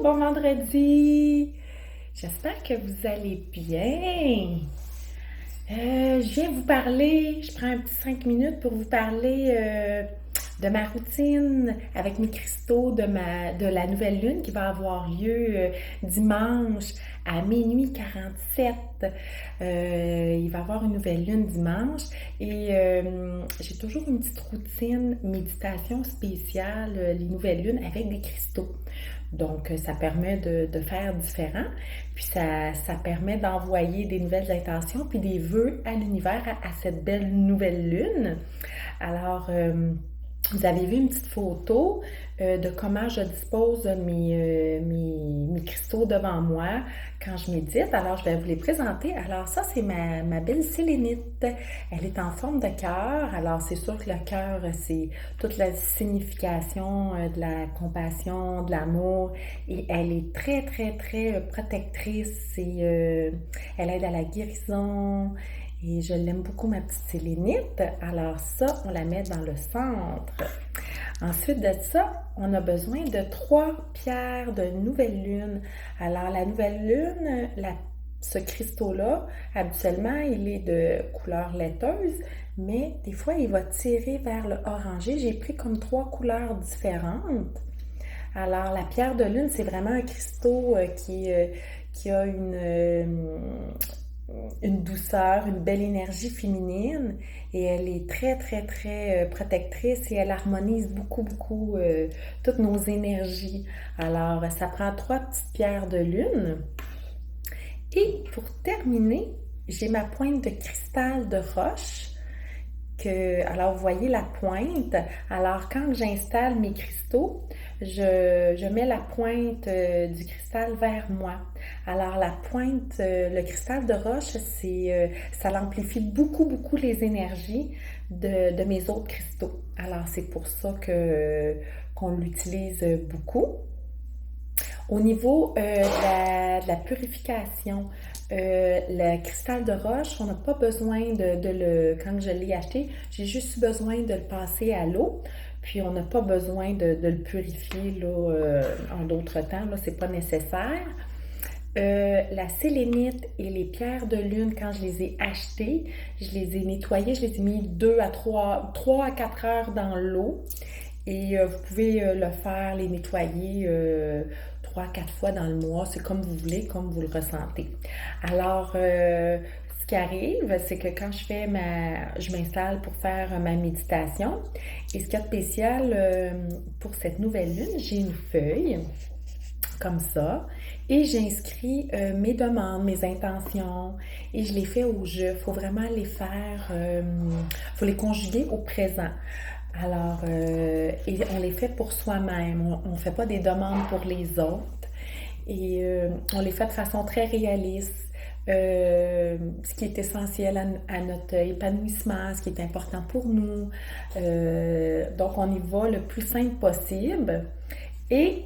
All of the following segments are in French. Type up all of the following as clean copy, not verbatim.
bon vendredi! J'espère que vous allez bien. Je viens vous parler, je prends un petit 5 minutes pour vous parler de ma routine avec mes cristaux de la nouvelle lune qui va avoir lieu dimanche à minuit 47. Il va y avoir une nouvelle lune dimanche et j'ai toujours une petite routine méditation spéciale, les nouvelles lunes avec des cristaux. Donc, ça permet de faire différent, puis ça permet d'envoyer des nouvelles intentions, puis des vœux à l'univers à cette belle nouvelle lune. Alors, vous avez vu une petite photo de comment je dispose de mes cristaux devant moi quand je médite. Alors, je vais vous les présenter. Alors, ça, c'est ma belle sélénite. Elle est en forme de cœur. Alors, c'est sûr que le cœur, c'est toute la signification de la compassion, de l'amour. Et elle est très, très, très protectrice. Et elle aide à la guérison. Et je l'aime beaucoup, ma petite sélénite. Alors ça, on la met dans le centre. Ensuite de ça, on a besoin de 3 pierres de nouvelle lune. Alors la nouvelle lune, ce cristaux-là, habituellement, il est de couleur laiteuse, mais des fois, il va tirer vers le orangé. J'ai pris comme 3 couleurs différentes. Alors, la pierre de lune, c'est vraiment un cristaux qui a une douceur, une belle énergie féminine et elle est très, très, très protectrice et elle harmonise beaucoup, beaucoup toutes nos énergies. Alors, ça prend 3 petites pierres de lune. Et pour terminer, j'ai ma pointe de cristal de roche. Alors, vous voyez la pointe. Alors, quand j'installe mes cristaux, je mets la pointe du cristal vers moi. Alors, la pointe, le cristal de roche, ça l'amplifie beaucoup, beaucoup les énergies de mes autres cristaux. Alors, c'est pour ça qu'on l'utilise beaucoup. Au niveau de la purification, le cristal de roche, on n'a pas besoin quand je l'ai acheté, j'ai juste eu besoin de le passer à l'eau, puis on n'a pas besoin de le purifier là, en d'autres temps, là, c'est pas nécessaire. La sélénite et les pierres de lune, quand je les ai achetées, je les ai nettoyées, je les ai mis 3 à 4 heures dans l'eau. Et vous pouvez le faire, les nettoyer 3 à 4 fois dans le mois. C'est comme vous voulez, comme vous le ressentez. Alors, ce qui arrive, c'est que quand je m'installe pour faire ma méditation. Et ce qu'il y a de spécial pour cette nouvelle lune, j'ai une feuille comme ça et j'inscris mes demandes, mes intentions et je les fais au jeu. Il faut vraiment les faire, faut les conjuguer au présent. Alors, et on les fait pour soi-même. On ne fait pas des demandes pour les autres. Et on les fait de façon très réaliste. Ce qui est essentiel à notre épanouissement, ce qui est important pour nous. Donc, on y va le plus simple possible. Et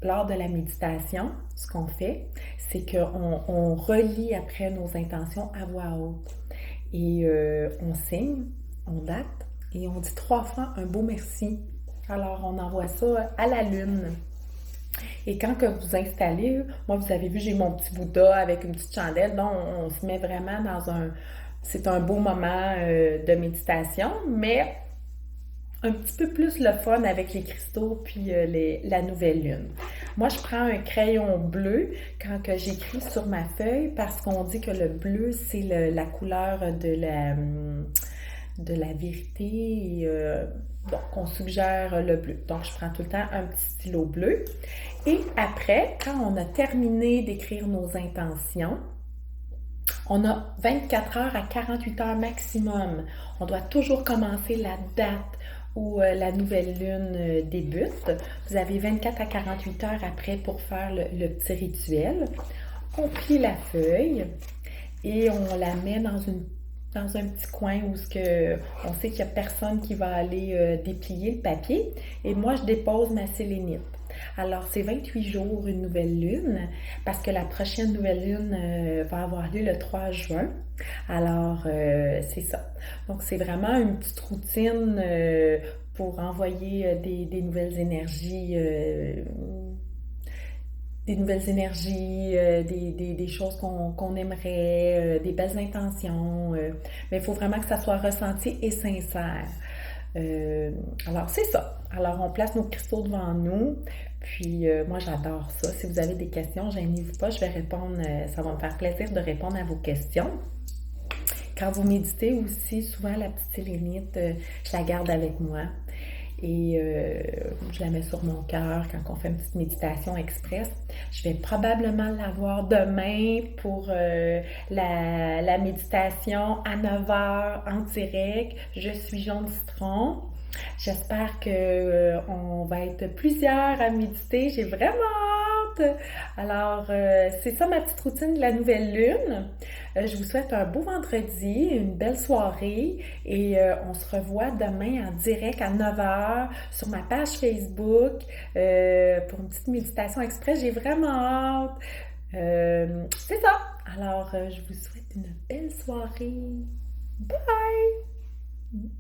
lors de la méditation, ce qu'on fait, c'est qu'on relit après nos intentions à voix haute. Et on signe, on date, et on dit 3 fois un beau merci. Alors, on envoie ça à la lune. Et quand que vous installez, moi, vous avez vu, j'ai mon petit Bouddha avec une petite chandelle. Donc, on se met vraiment c'est un beau moment de méditation, mais un petit peu plus le fun avec les cristaux puis la nouvelle lune. Moi, je prends un crayon bleu quand que j'écris sur ma feuille parce qu'on dit que le bleu, c'est la couleur de la vérité. Et, donc, on suggère le bleu. Donc, je prends tout le temps un petit stylo bleu. Et après, quand on a terminé d'écrire nos intentions, on a 24 heures à 48 heures maximum. On doit toujours commencer la date où la nouvelle lune débute. Vous avez 24 à 48 heures après pour faire le petit rituel. On plie la feuille et on la met dans un petit coin où on sait qu'il n'y a personne qui va aller déplier le papier. Et moi, je dépose ma sélénite. Alors, c'est 28 jours, une nouvelle lune, parce que la prochaine nouvelle lune va avoir lieu le 3 juin. Alors, c'est ça. Donc, c'est vraiment une petite routine pour envoyer des nouvelles énergies des nouvelles énergies, des choses qu'on aimerait, des belles intentions. Mais il faut vraiment que ça soit ressenti et sincère. Euh, alors, c'est ça. Alors, on place nos cristaux devant nous. Puis, moi, j'adore ça. Si vous avez des questions, gênez-vous pas. Je vais répondre. Ça va me faire plaisir de répondre à vos questions. Quand vous méditez aussi, souvent, la petite sélénite, je la garde avec moi. Et je la mets sur mon cœur quand on fait une petite méditation express. Je vais probablement l'avoir demain pour la méditation à 9 heures en direct. Je suis Jaune Citron. J'espère que on va être plusieurs à méditer. J'ai vraiment hâte. Alors, c'est ça ma petite routine de la nouvelle lune. Je vous souhaite un beau vendredi, une belle soirée et on se revoit demain en direct à 9 heures sur ma page Facebook pour une petite méditation express. J'ai vraiment hâte. C'est ça. Alors, je vous souhaite une belle soirée. Bye!